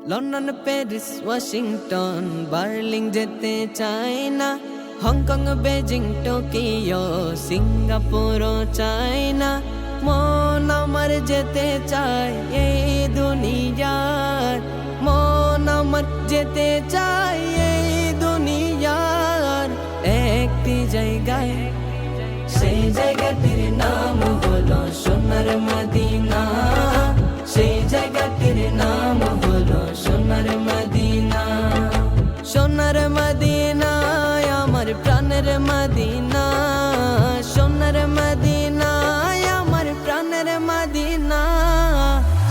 London Paris Washington Berlin যেতে চাই না, হংকং বেজিং টোকিও সিঙ্গাপুরও চাই না। মন আমার যেতে চায় এই দুনিয়ার, মন আমার যেতে চায় এই দুনিয়ার একটি জায়গায়। সেই জায়গাটির নাম হলো সোনার মদিনা, সেই জায়গাটির নাম হলো সোনার মদিনা। সোনার মদিনা আমার প্রাণের মদিনা, সোনার মদিনা আমার প্রাণের মদিনা।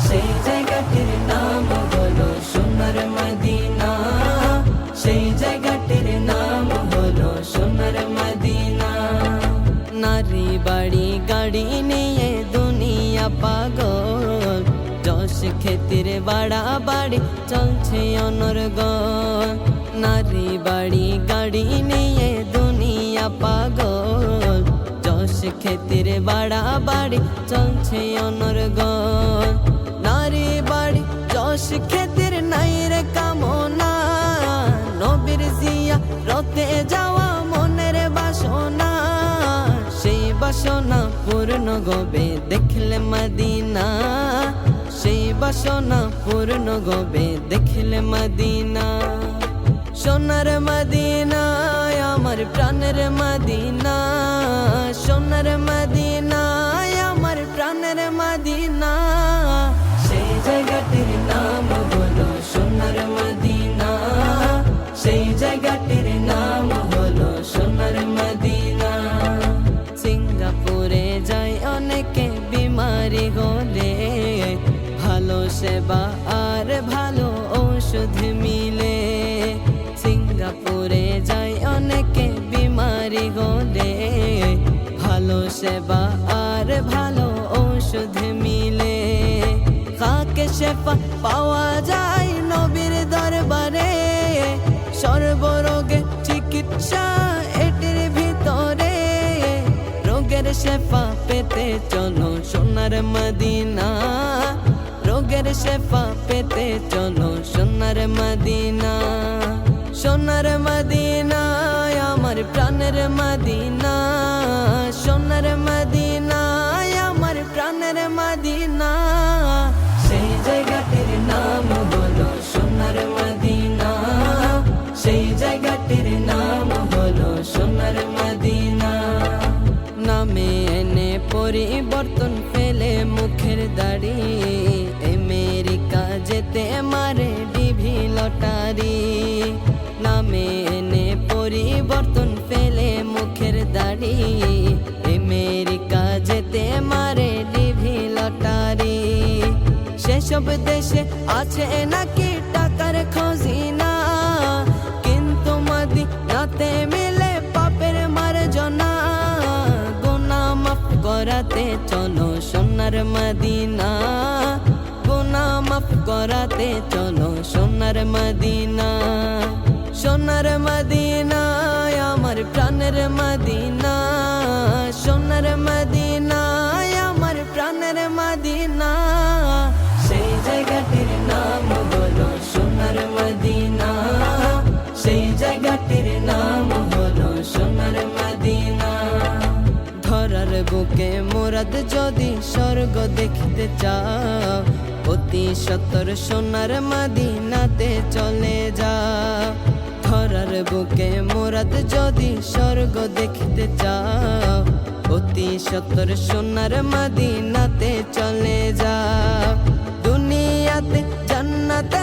সেই জায়গাটির নাম হলো সোনার মদিনা, সেই জায়গাটির নাম হলো সোনার মদিনা। নারী বাড়ি গাড়ি নিয়ে দুনিয়া পাগল, যশ খ্যাতির বাড়াবাড়ি চলছে অনর্গল। নারী বাড়ি গাড়ি নিয়ে দুনিয়া পাগল, যশ খ্যাতির বাড়াবাড়ি চলছে অনর্গল। নারী বাড়ি যশ খ্যাতির নাই রে কামনা, নবীর জিয়া রতে যাওয়া মনের বাসনা। সেই বাসনা পূর্ণ গবে দেখলে মদিনা, সেই বাসনা পূর্ণ গবে দেখলে মদিনা। সোনার মদিনা আমার প্রাণের মদিনা, সোনার মদিনা আমার প্রাণের মদিনা। সেই জায়গাটির নাম হলো সোনার মদিনা, সেই জায়গাটির নাম হলো সোনার মদিনা। সিঙ্গাপুরে যায় অনেকে বিমারি হলে, ভালো সেবা আর ভালো ঔষধ মিলে। সিঙ্গাপুরে যায় অনেকে বিমারি হলে, ভালো সেবা আর ভালো ঔষধ মিলে। কাকে সেবা পাওয়া যায় নবীর দরবারে, সর্বরোগে চিকিৎসা এটির ভিতরে। রোগের শেফা পেতে চলো সোনার মদিনা, রোগের শেফা পেতে চলো সোনার মদিনা। সোনার মদিনা আমার প্রাণের মদিনা, সোনার মদিনা আমার প্রাণের মদিনা। সেই জায়গাটির নাম হলো সোনার মদিনা, সেই জায়গাটির নাম হলো সোনার মদিনা। নামে এনে পরিবর্তন ফেলে মুখের দাড়ি, আমেরিকা যেতে মারে ডিভি লটারি। নামে এনে পরিবর্তন ফেলে মুখের দাড়ি, আমেরিকা যেতে মারে ডিভি লটারি। সেসব দেশে আছে নাকি টাকার খজিনা, কিন্তু মদিনাতে মিলে পাপের মার্জনা। গুনাহ মাফ করাতে চলো সোনার মদিনা, গুনাহ মাফ করাতে চলো সোনার মদিনা। সোনার মদিনা আমার প্রাণের মদিনা, সোনার মদিনা আমার প্রাণের মদিনা। সেই জায়গাটির নাম হলো সোনার মদিনা, সেই জায়গাটির নাম হলো সোনার মদিনা। ধরার বুকে মুরাদ যদি স্বর্গ দেখতে চাও, অতি সত্তর সোনার মদিনাতে চলে যাও। ধরার বুকে মুরাদ যদি স্বর্গ দেখতে চাও, অতি সত্তর সোনার মদিনাতে চলে যাও। দুনিয়াতে জান্নাত